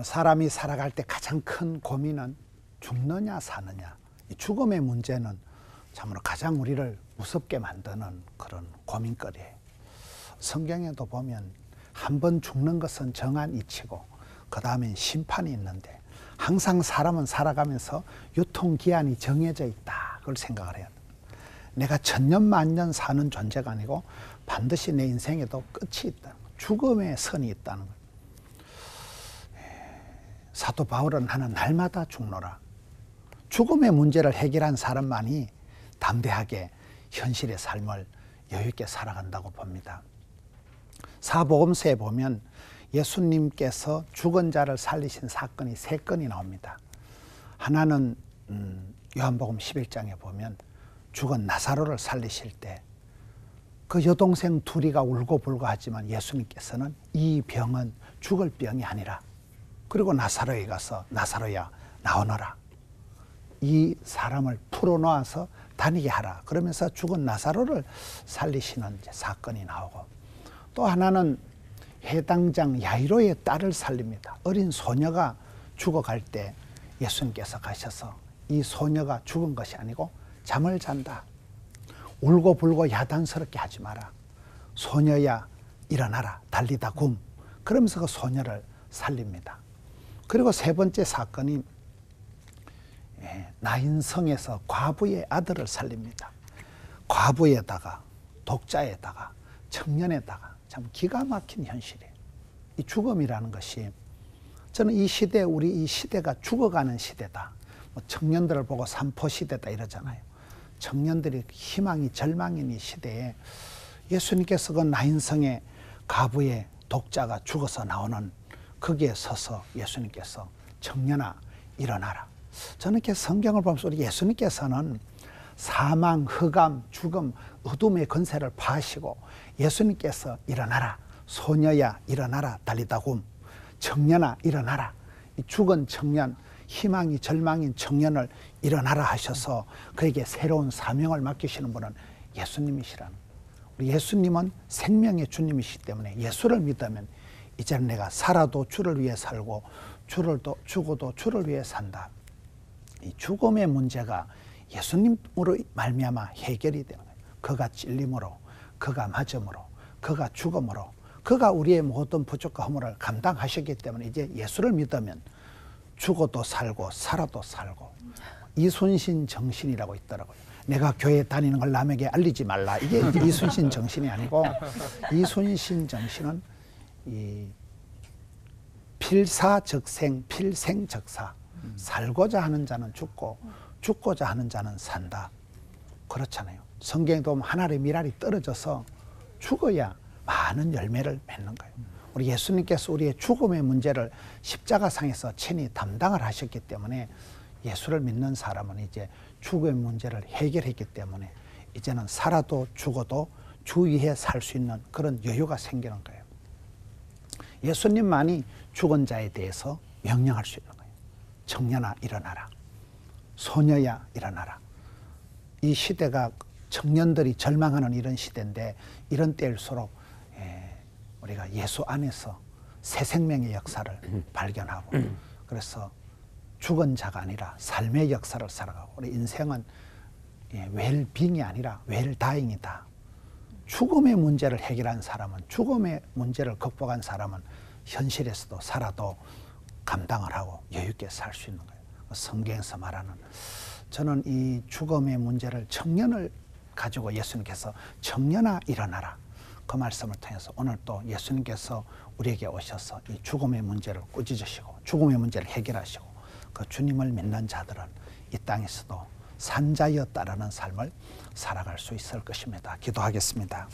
사람이 살아갈 때 가장 큰 고민은 죽느냐 사느냐. 이 죽음의 문제는 참으로 가장 우리를 무섭게 만드는 그런 고민거리예요. 성경에도 보면 한 번 죽는 것은 정한 이치고 그 다음엔 심판이 있는데 항상 사람은 살아가면서 유통기한이 정해져 있다. 그걸 생각을 해야 돼. 내가 천년 만년 사는 존재가 아니고 반드시 내 인생에도 끝이 있다. 죽음의 선이 있다는 거예요. 사도 바울은 나는 날마다 죽노라. 죽음의 문제를 해결한 사람만이 담대하게 현실의 삶을 여유있게 살아간다고 봅니다. 사복음서에 보면 예수님께서 죽은 자를 살리신 사건이 3건이 나옵니다. 하나는 요한복음 11장에 보면 죽은 나사로를 살리실 때 그 여동생 둘이가 울고불고 하지만 예수님께서는 이 병은 죽을 병이 아니라, 그리고 나사로에 가서 나사로야 나오너라. 이 사람을 풀어놓아서 다니게 하라. 그러면서 죽은 나사로를 살리시는 사건이 나오고, 또 하나는 해당장 야이로의 딸을 살립니다. 어린 소녀가 죽어갈 때 예수님께서 가셔서 이 소녀가 죽은 것이 아니고 잠을 잔다. 울고불고 야단스럽게 하지 마라. 소녀야 일어나라. 달리다 굼. 그러면서 그 소녀를 살립니다. 그리고 3번째 사건이 나인성에서 과부의 아들을 살립니다. 과부에다가 독자에다가 청년에다가 참 기가 막힌 현실이에요. 이 죽음이라는 것이, 저는 이 시대, 우리 이 시대가 죽어가는 시대다. 뭐 청년들을 보고 삼포시대다 이러잖아요. 청년들이 희망이 절망인 이 시대에 예수님께서 그 나인성의 과부의 독자가 죽어서 나오는 거기에 서서 예수님께서 청년아 일어나라. 저는 이렇게 성경을 보면서 우리 예수님께서는 사망, 흑암, 죽음, 어둠의 권세를 파하시고 예수님께서 일어나라. 소녀야 일어나라. 달리다 굼. 청년아 일어나라. 이 죽은 청년, 희망이 절망인 청년을 일어나라 하셔서 그에게 새로운 사명을 맡기시는 분은 예수님이시라는 거예요. 우리 예수님은 생명의 주님이시기 때문에 예수를 믿으면 이제는 내가 살아도 주를 위해 살고 죽어도 주를 위해 산다. 이 죽음의 문제가 예수님으로 말미암아 해결이 되는 거예요. 그가 찔림으로, 그가 맞음으로, 그가 죽음으로, 그가 우리의 모든 부족과 허물을 감당하셨기 때문에 이제 예수를 믿으면 죽어도 살고 살아도 살고. 이순신 정신이라고 있더라고요. 내가 교회 다니는 걸 남에게 알리지 말라. 이게 이순신 정신이 아니고, 이순신 정신은 이 필사적생, 필생적사. 살고자 하는 자는 죽고 죽고자 하는 자는 산다. 그렇잖아요. 성경에도 보면 하늘의 미랄이 떨어져서 죽어야 많은 열매를 맺는 거예요. 우리 예수님께서 우리의 죽음의 문제를 십자가상에서 친히 담당을 하셨기 때문에 예수를 믿는 사람은 이제 죽음의 문제를 해결했기 때문에 이제는 살아도 죽어도 주 위에 살 수 있는 그런 여유가 생기는 거예요. 예수님만이 죽은 자에 대해서 명령할 수 있는 거예요. 청년아 일어나라. 소녀야 일어나라. 이 시대가 청년들이 절망하는 이런 시대인데, 이런 때일수록 우리가 예수 안에서 새 생명의 역사를 발견하고, 그래서 죽은 자가 아니라 삶의 역사를 살아가고, 우리 인생은 웰빙이 아니라 웰다잉이다. 죽음의 문제를 해결한 사람은, 죽음의 문제를 극복한 사람은 현실에서도 살아도 감당을 하고 여유있게 살 수 있는 거예요. 성경에서 말하는, 저는 이 죽음의 문제를 청년을 가지고 예수님께서 청년아 일어나라. 그 말씀을 통해서 오늘 또 예수님께서 우리에게 오셔서 이 죽음의 문제를 꾸짖으시고 죽음의 문제를 해결하시고, 그 주님을 믿는 자들은 이 땅에서도 산자여 따르는 삶을 살아갈 수 있을 것입니다. 기도하겠습니다.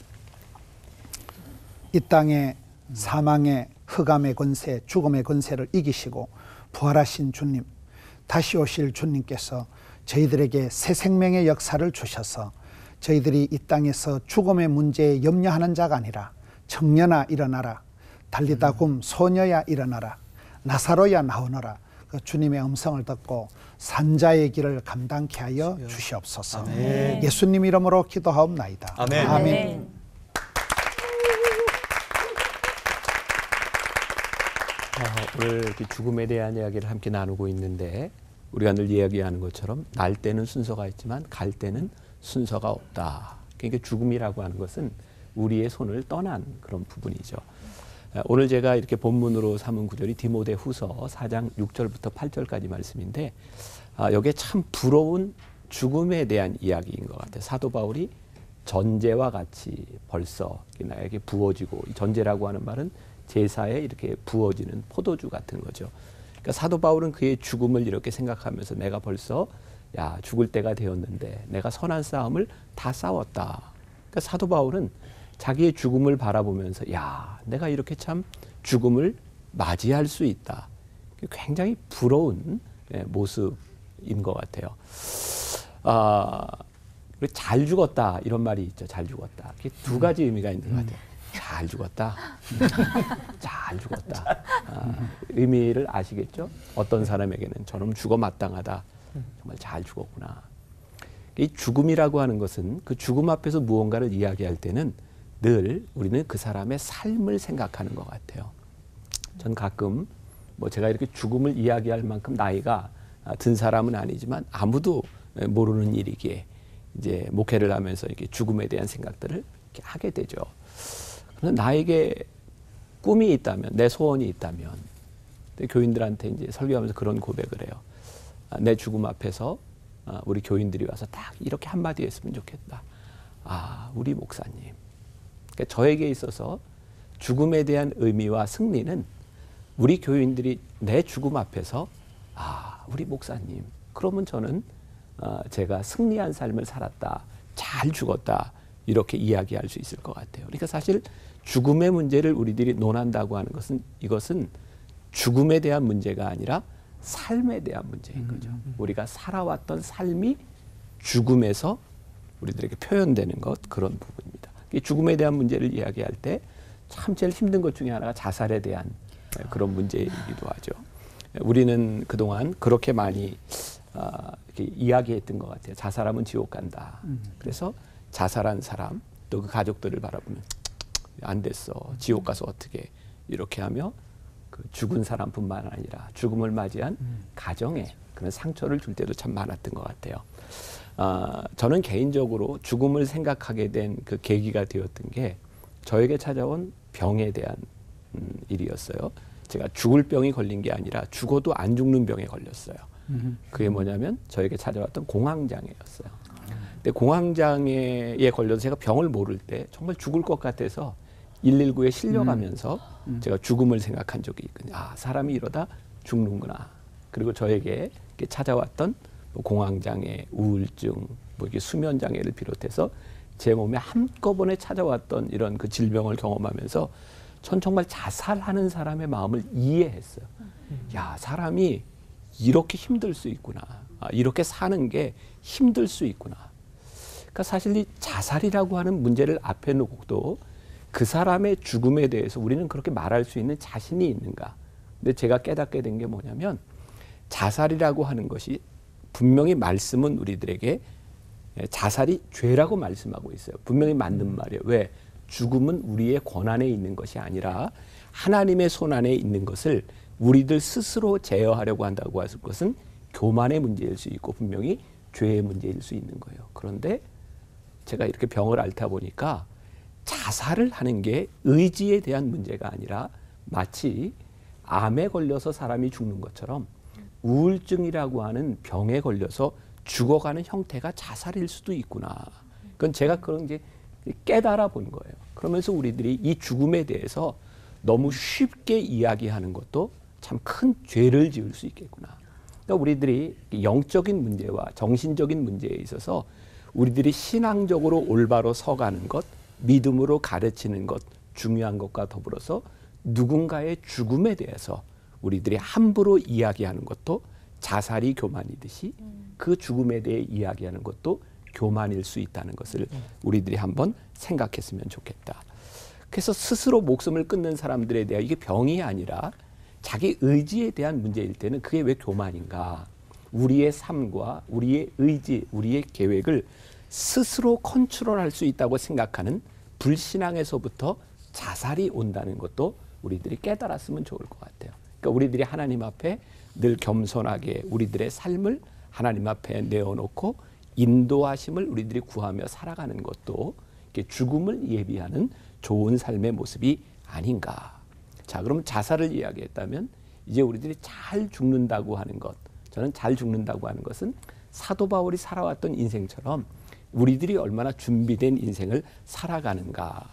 이 땅에 사망의 흑암의 권세, 죽음의 권세를 이기시고 부활하신 주님, 다시 오실 주님께서 저희들에게 새 생명의 역사를 주셔서 저희들이 이 땅에서 죽음의 문제에 염려하는 자가 아니라 청년아 일어나라. 달리다 굼. 소녀야 일어나라. 나사로야 나오너라. 그 주님의 음성을 듣고 산자의 길을 감당케 하여 주시옵소서. 아멘. 예수님 이름으로 기도하옵나이다. 아멘. 아멘. 오늘 이렇게 죽음에 대한 이야기를 함께 나누고 있는데 우리가 늘 이야기하는 것처럼 날 때는 순서가 있지만 갈 때는 순서가 없다. 그러니까 죽음이라고 하는 것은 우리의 손을 떠난 그런 부분이죠. 오늘 제가 이렇게 본문으로 삼은 구절이 디모데후서 4장 6절부터 8절까지 말씀인데 여기에 참 부러운 죽음에 대한 이야기인 것 같아요. 사도 바울이 전제와 같이 벌써 나에게 부어지고, 이 전제라고 하는 말은 제사에 이렇게 부어지는 포도주 같은 거죠. 그러니까 사도 바울은 그의 죽음을 이렇게 생각하면서 내가 벌써 죽을 때가 되었는데 내가 선한 싸움을 다 싸웠다. 그러니까 사도 바울은 자기의 죽음을 바라보면서 내가 이렇게 참 죽음을 맞이할 수 있다. 굉장히 부러운 모습인 것 같아요. 잘 죽었다 이런 말이 있죠. 잘 죽었다. 그게 두 가지 의미가 있는 것 같아요. 잘 죽었다. 잘 죽었다. 의미를 아시겠죠? 어떤 사람에게는 저놈 죽어 마땅하다. 정말 잘 죽었구나. 이 죽음이라고 하는 것은 그 죽음 앞에서 무언가를 이야기할 때는 늘 우리는 그 사람의 삶을 생각하는 것 같아요. 전 가끔 제가 이렇게 죽음을 이야기할 만큼 나이가 든 사람은 아니지만 아무도 모르는 일이기에 이제 목회를 하면서 이렇게 죽음에 대한 생각들을 이렇게 하게 되죠. 나에게 꿈이 있다면, 내 소원이 있다면, 교인들한테 이제 설교하면서 그런 고백을 해요. 내 죽음 앞에서 우리 교인들이 와서 딱 이렇게 한마디 했으면 좋겠다. 우리 목사님. 그러니까 저에게 있어서 죽음에 대한 의미와 승리는 우리 교인들이 내 죽음 앞에서 우리 목사님. 그러면 저는 제가 승리한 삶을 살았다. 잘 죽었다. 이렇게 이야기할 수 있을 것 같아요. 그러니까 사실 죽음의 문제를 우리들이 논한다고 하는 것은 이것은 죽음에 대한 문제가 아니라 삶에 대한 문제인 거죠. 우리가 살아왔던 삶이 죽음에서 우리들에게 표현되는 것, 그런 부분입니다. 죽음에 대한 문제를 이야기할 때 참 제일 힘든 것 중에 하나가 자살에 대한 그런 문제이기도 하죠. 우리는 그동안 그렇게 많이 이렇게 이야기했던 것 같아요. 자살하면 지옥 간다. 그래서 자살한 사람 또 그 가족들을 바라보면 안 됐어. 지옥 가서 어떻게 이렇게 하며 그 죽은 사람뿐만 아니라 죽음을 맞이한 가정에 그런 상처를 줄 때도 참 많았던 것 같아요. 저는 개인적으로 죽음을 생각하게 된 그 계기가 되었던 게 저에게 찾아온 병에 대한 일이었어요. 제가 죽을 병이 걸린 게 아니라 죽어도 안 죽는 병에 걸렸어요. 그게 뭐냐면 저에게 찾아왔던 공황장애였어요. 근데 공황장애에 걸려서 제가 병을 모를 때 정말 죽을 것 같아서 119에 실려가면서 제가 죽음을 생각한 적이 있거든요. 사람이 이러다 죽는구나. 그리고 저에게 찾아왔던 공황장애, 우울증, 이렇게 수면장애를 비롯해서 제 몸에 한꺼번에 찾아왔던 이런 그 질병을 경험하면서 전 정말 자살하는 사람의 마음을 이해했어요. 사람이 이렇게 힘들 수 있구나. 이렇게 사는 게 힘들 수 있구나. 그러니까 사실 이 자살이라고 하는 문제를 앞에 놓고도 그 사람의 죽음에 대해서 우리는 그렇게 말할 수 있는 자신이 있는가. 근데 제가 깨닫게 된 게 뭐냐면 자살이라고 하는 것이 분명히 말씀은 우리들에게 자살이 죄라고 말씀하고 있어요. 분명히 맞는 말이에요. 왜? 죽음은 우리의 권한에 있는 것이 아니라 하나님의 손안에 있는 것을 우리들 스스로 제어하려고 한다고 하는 것은 교만의 문제일 수 있고 분명히 죄의 문제일 수 있는 거예요. 그런데 제가 이렇게 병을 앓다 보니까 자살을 하는 게 의지에 대한 문제가 아니라 마치 암에 걸려서 사람이 죽는 것처럼 우울증이라고 하는 병에 걸려서 죽어가는 형태가 자살일 수도 있구나. 그건 제가 그런 게 깨달아 본 거예요. 그러면서 우리들이 이 죽음에 대해서 너무 쉽게 이야기하는 것도 참 큰 죄를 지을 수 있겠구나. 그러니까 우리들이 영적인 문제와 정신적인 문제에 있어서 우리들이 신앙적으로 올바로 서가는 것, 믿음으로 가르치는 것, 중요한 것과 더불어서 누군가의 죽음에 대해서 우리들이 함부로 이야기하는 것도 자살이 교만이듯이 그 죽음에 대해 이야기하는 것도 교만일 수 있다는 것을 우리들이 한번 생각했으면 좋겠다. 그래서 스스로 목숨을 끊는 사람들에 대한 이게 병이 아니라 자기 의지에 대한 문제일 때는 그게 왜 교만인가. 우리의 삶과 우리의 의지, 우리의 계획을 스스로 컨트롤할 수 있다고 생각하는 불신앙에서부터 자살이 온다는 것도 우리들이 깨달았으면 좋을 것 같아요. 그러니까 우리들이 하나님 앞에 늘 겸손하게 우리들의 삶을 하나님 앞에 내어놓고 인도하심을 우리들이 구하며 살아가는 것도 이렇게 죽음을 예비하는 좋은 삶의 모습이 아닌가. 자, 그럼 자살을 이야기했다면 이제 우리들이 잘 죽는다고 하는 것, 저는 잘 죽는다고 하는 것은 사도 바울이 살아왔던 인생처럼 우리들이 얼마나 준비된 인생을 살아가는가.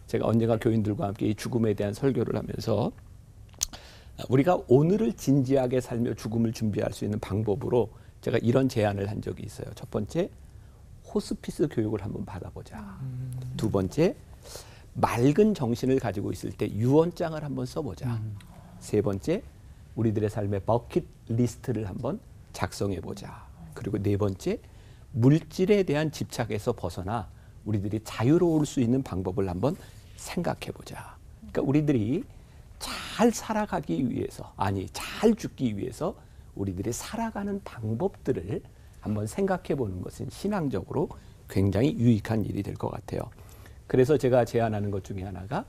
제가 언젠가 교인들과 함께 이 죽음에 대한 설교를 하면서 우리가 오늘을 진지하게 살며 죽음을 준비할 수 있는 방법으로 제가 이런 제안을 한 적이 있어요. 첫 번째, 호스피스 교육을 한번 받아보자. 두 번째, 맑은 정신을 가지고 있을 때 유언장을 한번 써보자. 세 번째, 우리들의 삶의 버킷 리스트를 한번 작성해보자. 그리고 네 번째, 물질에 대한 집착에서 벗어나 우리들이 자유로울 수 있는 방법을 한번 생각해보자. 그러니까 우리들이 잘 살아가기 위해서, 아니 잘 죽기 위해서 우리들이 살아가는 방법들을 한번 생각해보는 것은 신앙적으로 굉장히 유익한 일이 될 것 같아요. 그래서 제가 제안하는 것 중에 하나가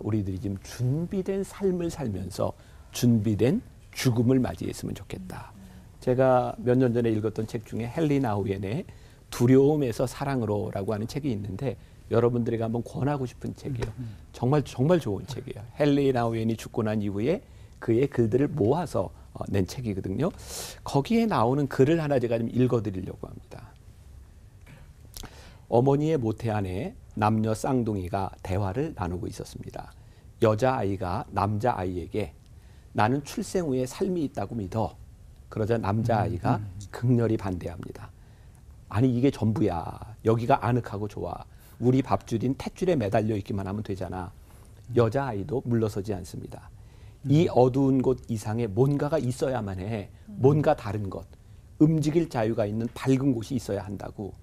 우리들이 지금 준비된 삶을 살면서 준비된 죽음을 맞이했으면 좋겠다. 제가 몇 년 전에 읽었던 책 중에 헨리 나우엔의 두려움에서 사랑으로라고 하는 책이 있는데 여러분들에게 한번 권하고 싶은 책이에요. 정말 좋은 책이에요. 헨리 나우엔이 죽고 난 이후에 그의 글들을 모아서 낸 책이거든요. 거기에 나오는 글을 하나 제가 좀 읽어드리려고 합니다. 어머니의 모태 안에 남녀 쌍둥이가 대화를 나누고 있었습니다. 여자아이가 남자아이에게 나는 출생 후에 삶이 있다고 믿어. 그러자 남자아이가 극렬히 반대합니다. 아니 이게 전부야. 여기가 아늑하고 좋아. 우리 밥줄인 탯줄에 매달려 있기만 하면 되잖아. 여자아이도 물러서지 않습니다. 이 어두운 곳 이상에 뭔가가 있어야만 해. 뭔가 다른 것. 움직일 자유가 있는 밝은 곳이 있어야 한다고.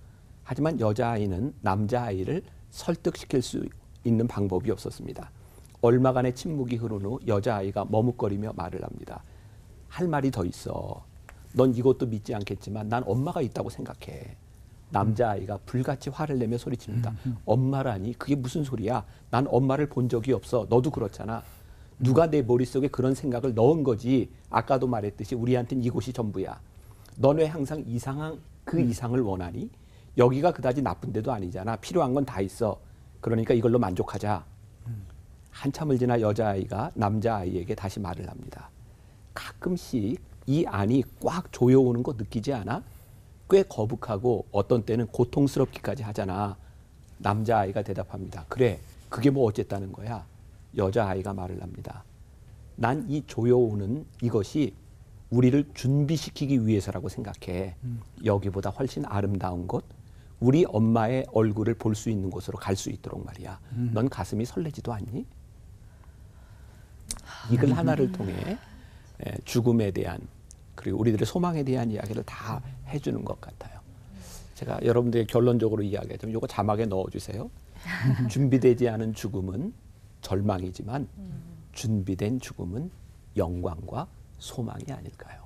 하지만 여자아이는 남자아이를 설득시킬 수 있는 방법이 없었습니다. 얼마간의 침묵이 흐른 후 여자아이가 머뭇거리며 말을 합니다. 할 말이 더 있어. 넌 이것도 믿지 않겠지만 난 엄마가 있다고 생각해. 남자아이가 불같이 화를 내며 소리칩니다. 엄마라니 그게 무슨 소리야. 난 엄마를 본 적이 없어. 너도 그렇잖아. 누가 내 머릿속에 그런 생각을 넣은 거지. 아까도 말했듯이 우리한테는 이곳이 전부야. 넌 왜 항상 이상한 그 이상을 원하니? 여기가 그다지 나쁜 데도 아니잖아. 필요한 건 다 있어. 그러니까 이걸로 만족하자. 한참을 지나 여자아이가 남자아이에게 다시 말을 합니다. 가끔씩 이 안이 꽉 조여오는 거 느끼지 않아? 꽤 거북하고 어떤 때는 고통스럽기까지 하잖아. 남자아이가 대답합니다. 그래, 그게 뭐 어쨌다는 거야? 여자아이가 말을 합니다. 난 이 조여오는 이것이 우리를 준비시키기 위해서라고 생각해. 여기보다 훨씬 아름다운 곳, 우리 엄마의 얼굴을 볼 수 있는 곳으로 갈 수 있도록 말이야. 넌 가슴이 설레지도 않니? 이 글 하나를 통해 죽음에 대한 그리고 우리들의 소망에 대한 이야기를 다 해주는 것 같아요. 제가 여러분들에게 결론적으로 이야기하자면 이거 자막에 넣어주세요. 준비되지 않은 죽음은 절망이지만 준비된 죽음은 영광과 소망이 아닐까요?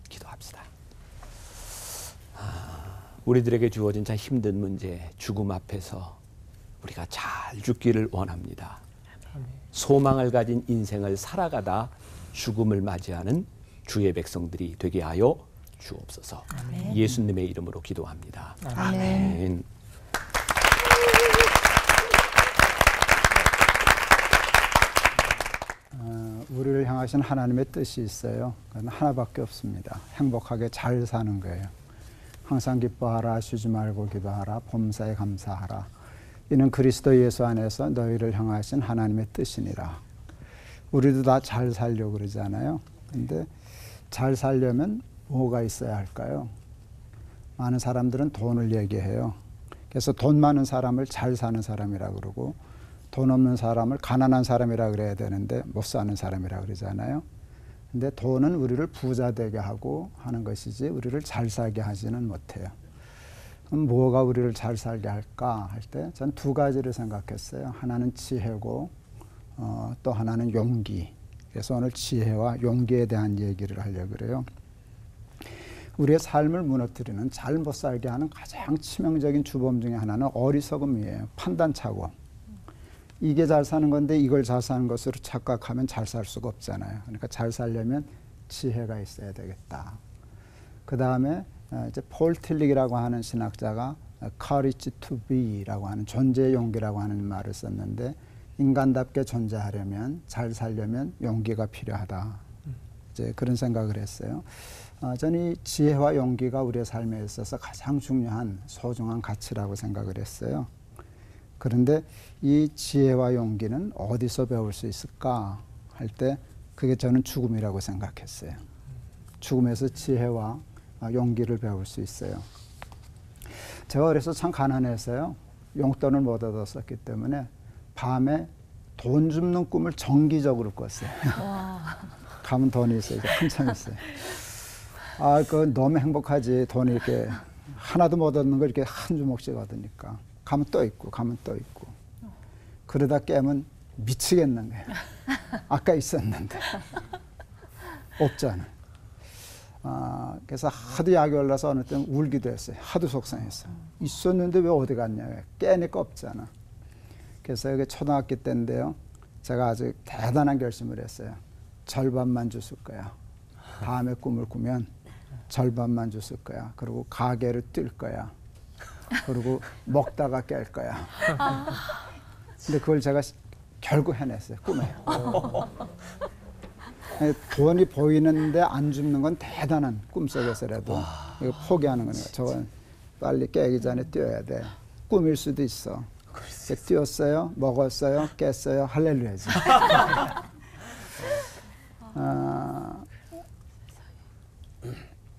기도합시다. 우리들에게 주어진 참 힘든 문제, 죽음 앞에서 우리가 잘 죽기를 원합니다. 소망을 가진 인생을 살아가다 죽음을 맞이하는 주의 백성들이 되게 하여 주옵소서. 아멘. 예수님의 이름으로 기도합니다. 아멘. 우리를 향하신 하나님의 뜻이 있어요. 그건 하나밖에 없습니다. 행복하게 잘 사는 거예요. 항상 기뻐하라, 쉬지 말고 기도하라, 범사에 감사하라. 이는 그리스도 예수 안에서 너희를 향하신 하나님의 뜻이니라. 우리도 다 잘 살려고 그러잖아요. 근데 잘 살려면 뭐가 있어야 할까요? 많은 사람들은 돈을 얘기해요. 그래서 돈 많은 사람을 잘 사는 사람이라 그러고 돈 없는 사람을 가난한 사람이라 그래야 되는데 못 사는 사람이라 그러잖아요. 근데 돈은 우리를 부자 되게 하고 하는 것이지 우리를 잘 살게 하지는 못해요. 그럼 뭐가 우리를 잘 살게 할까 할 때 전 두 가지를 생각했어요. 하나는 지혜고 또 하나는 용기. 그래서 오늘 지혜와 용기에 대한 얘기를 하려고 그래요. 우리의 삶을 무너뜨리는 잘 못 살게 하는 가장 치명적인 주범 중에 하나는 어리석음이에요. 판단착오. 이게 잘 사는 건데 이걸 잘 사는 것으로 착각하면 잘 살 수가 없잖아요. 그러니까 잘 살려면 지혜가 있어야 되겠다. 그 다음에 이제 폴 틸릭이라고 하는 신학자가 courage to be라고 하는 존재의 용기라고 하는 말을 썼는데, 인간답게 존재하려면, 잘 살려면 용기가 필요하다. 이제 그런 생각을 했어요. 저는 이 지혜와 용기가 우리의 삶에 있어서 가장 중요한 소중한 가치라고 생각을 했어요. 그런데 이 지혜와 용기는 어디서 배울 수 있을까 할 때 그게 저는 죽음이라고 생각했어요. 죽음에서 지혜와 용기를 배울 수 있어요. 제가 어려서 참 가난해서요. 용돈을 못 얻었었기 때문에 밤에 돈 줍는 꿈을 정기적으로 꿨어요. 가면 돈이 있어요. 한참 있어요. 그건 너무 행복하지. 돈이 이렇게 하나도 못 얻는 걸 이렇게 한 주먹씩 얻으니까. 가면 또 있고, 가면 또 있고. 그러다 깨면 미치겠는 거예요. 아까 있었는데. 없잖아. 그래서 하도 약이 올라서 어느 때는 울기도 했어요. 하도 속상했어요. 있었는데 왜 어디 갔냐. 깨니까 없잖아. 그래서 이게 초등학교 때인데요. 제가 아주 대단한 결심을 했어요. 절반만 줬을 거야. 밤에 꿈을 꾸면 절반만 줬을 거야. 그리고 가게를 뛸 거야. 그리고 먹다가 깰 거야. 근데 그걸 제가 결국 해냈어요. 꿈에. 돈이 보이는데 안 줍는 건 대단한 꿈속에서라도 이거 포기하는 거니까. 저건 빨리 깨기 전에 뛰어야 돼. 꿈일 수도 있어. 뛰었어요, 먹었어요, 깼어요, 할렐루야지.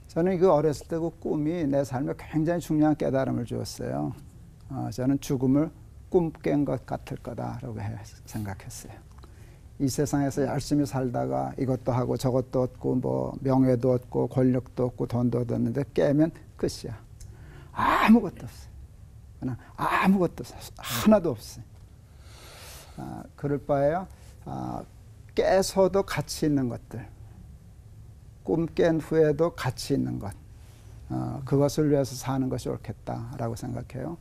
저는 그 어렸을 때 그 꿈이 내 삶에 굉장히 중요한 깨달음을 주었어요. 저는 죽음을 꿈 깬 것 같을 거다라고 생각했어요. 이 세상에서 열심히 살다가 이것도 하고 저것도 얻고 뭐 명예도 얻고 권력도 얻고 돈도 얻었는데 깨면 끝이야. 아무것도 없어요. 그냥 아무것도 없어요. 하나도 없어요. 그럴 바에요. 깨서도 가치 있는 것들, 꿈 깬 후에도 가치 있는 것, 그것을 위해서 사는 것이 옳겠다라고 생각해요.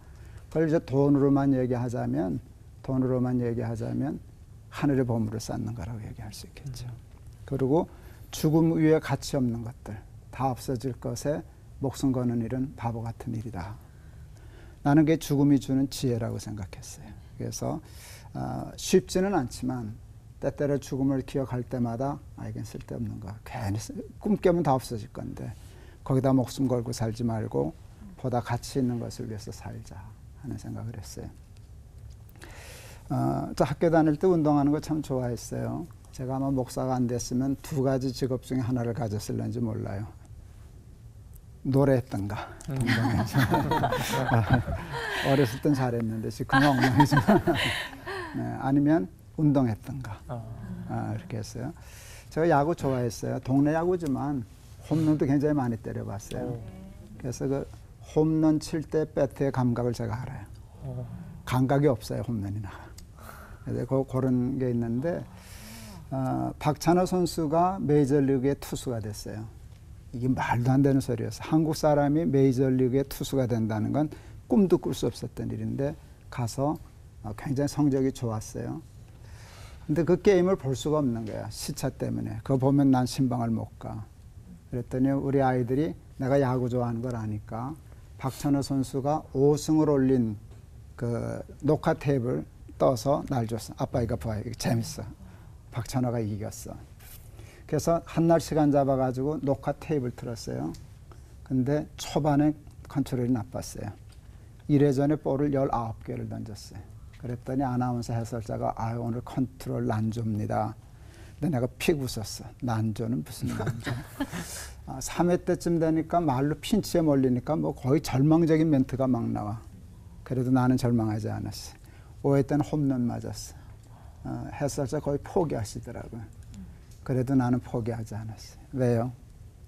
그걸 이제 돈으로만 얘기하자면 하늘의 보물을 쌓는 거라고 얘기할 수 있겠죠. 그리고 죽음 위에 가치 없는 것들, 다 없어질 것에 목숨 거는 일은 바보 같은 일이다. 나는 그게 죽음이 주는 지혜라고 생각했어요. 그래서 쉽지는 않지만 때때로 죽음을 기억할 때마다 이건 쓸데없는 거. 괜히 꿈 깨면 다 없어질 건데 거기다 목숨 걸고 살지 말고 보다 가치 있는 것을 위해서 살자 하는 생각을 했어요. 저 학교 다닐 때 운동하는 거 참 좋아했어요. 제가 아마 목사가 안 됐으면 두 가지 직업 중에 하나를 가졌을는지 몰라요. 노래했던가. 어렸을 땐 잘했는데 지금은 엉망이지만 네, 아니면 운동했던가. 이렇게 했어요. 제가 야구 좋아했어요. 동네 야구지만 홈런도 굉장히 많이 때려봤어요. 그래서 그 홈런 칠 때 배트의 감각을 제가 알아요. 감각이 없어요, 홈런이 나가. 그래서 그런 게 있는데 박찬호 선수가 메이저리그의 투수가 됐어요. 이게 말도 안 되는 소리였어요. 한국 사람이 메이저리그의 투수가 된다는 건 꿈도 꿀 수 없었던 일인데 가서 굉장히 성적이 좋았어요. 근데 그 게임을 볼 수가 없는 거야. 시차 때문에. 그거 보면 난 신방을 못 가. 그랬더니 우리 아이들이 내가 야구 좋아하는 걸 아니까 박찬호 선수가 5승을 올린 그 녹화 테이프를 떠서 날 줬어. 아빠 이거 봐. 이거 재밌어. 박찬호가 이겼어. 그래서 한날 시간 잡아가지고 녹화 테이프를 틀었어요. 근데 초반에 컨트롤이 나빴어요. 1회전에 볼을 19개를 던졌어요. 그랬더니 아나운서 해설자가 오늘 컨트롤 난조입니다. 근데 내가 픽 웃었어. 난조는 무슨 난조. 3회 때쯤 되니까 말로 핀치에 몰리니까 뭐 거의 절망적인 멘트가 막 나와. 그래도 나는 절망하지 않았어. 5회 때는 홈런 맞았어. 해설자 거의 포기하시더라고요. 그래도 나는 포기하지 않았어요. 왜요?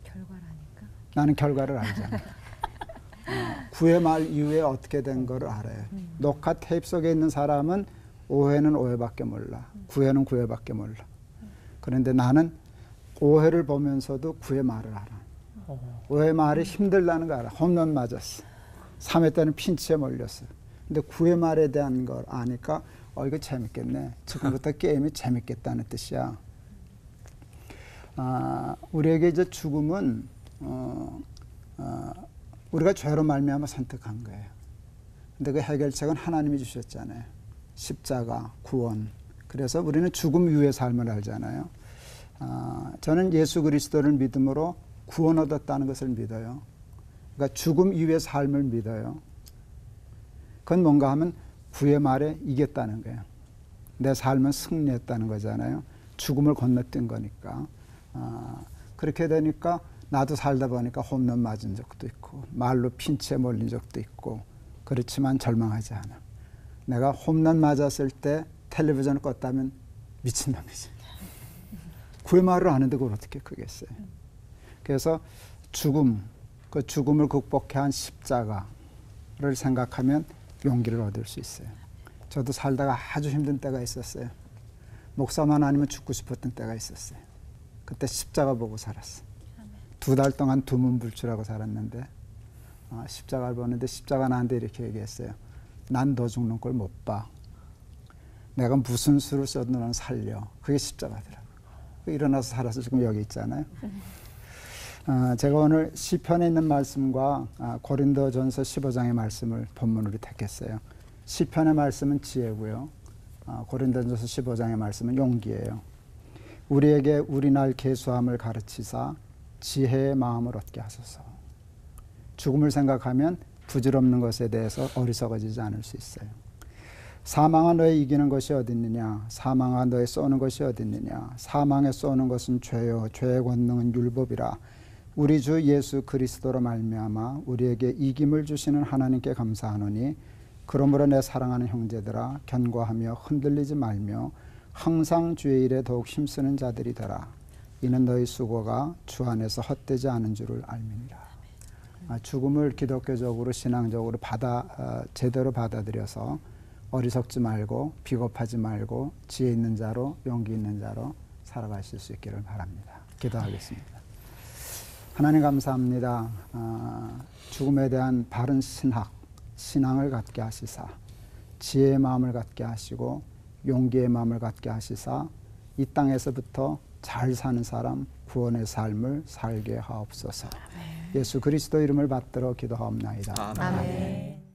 결과라니까. 나는 결과를 알잖아. 9회 말 이후에 어떻게 된 거를 알아요. 녹화 테이프 속에 있는 사람은 5회는 5회밖에 몰라. 9회는 9회밖에 몰라. 그런데 나는 5회를 보면서도 9회 말을 알아. 5회 말이 힘들다는 거 알아. 홈런 맞았어. 3회 때는 핀치에 몰렸어. 근데 9회 말에 대한 걸 아니까 이거 재밌겠네. 지금부터 게임이 재밌겠다는 뜻이야. 우리에게 이제 죽음은 우리가 죄로 말미암아 선택한 거예요. 근데 그 해결책은 하나님이 주셨잖아요. 십자가, 구원. 그래서 우리는 죽음 이후의 삶을 알잖아요. 저는 예수 그리스도를 믿음으로 구원 얻었다는 것을 믿어요. 그러니까 죽음 이후의 삶을 믿어요. 그건 뭔가 하면 구의 말에 이겼다는 거예요. 내 삶은 승리했다는 거잖아요. 죽음을 건너뛴 거니까. 그렇게 되니까 나도 살다 보니까 홈런 맞은 적도 있고 말로 핀치에 몰린 적도 있고 그렇지만 절망하지 않아. 내가 홈런 맞았을 때 텔레비전을 껐다면 미친놈이지. 구의 말을 아는데 그걸 어떻게 크겠어요. 그래서 죽음, 그 죽음을 극복해 한 십자가를 생각하면 용기를 얻을 수 있어요. 저도 살다가 아주 힘든 때가 있었어요. 목사만 아니면 죽고 싶었던 때가 있었어요. 그때 십자가 보고 살았어. 2달 동안 두문불출하고 살았는데 십자가를 보는데 십자가 나한테 이렇게 얘기했어요. 난 너 죽는 걸 못 봐. 내가 무슨 수를 써도 너는 살려. 그게 십자가더라고. 일어나서 살아서 지금 여기 있잖아요. 제가 오늘 시편에 있는 말씀과 고린도전서 15장의 말씀을 본문으로 택했어요. 시편의 말씀은 지혜고요. 고린도전서 15장의 말씀은 용기예요. 우리에게 우리날 계수함을 가르치사 지혜의 마음을 얻게 하소서. 죽음을 생각하면 부질없는 것에 대해서 어리석어지지 않을 수 있어요. 사망아 너의 이기는 것이 어디 있느냐. 사망아 너의 쏘는 것이 어디 있느냐. 사망에 쏘는 것은 죄요 죄의 권능은 율법이라. 우리 주 예수 그리스도로 말미암아 우리에게 이김을 주시는 하나님께 감사하노니 그러므로 내 사랑하는 형제들아 견고하며 흔들리지 말며 항상 주의 일에 더욱 힘쓰는 자들이 되라. 이는 너희 수고가 주 안에서 헛되지 않은 줄을 알미니라. 죽음을 기독교적으로 신앙적으로 제대로 받아들여서 어리석지 말고 비겁하지 말고 지혜 있는 자로 용기 있는 자로 살아가실 수 있기를 바랍니다. 기도하겠습니다. 하나님 감사합니다. 죽음에 대한 바른 신앙을 갖게 하시사 지혜의 마음을 갖게 하시고 용기의 마음을 갖게 하시사 이 땅에서부터 잘 사는 사람 구원의 삶을 살게 하옵소서. 예수 그리스도 이름을 받들어 기도하옵나이다. 아멘.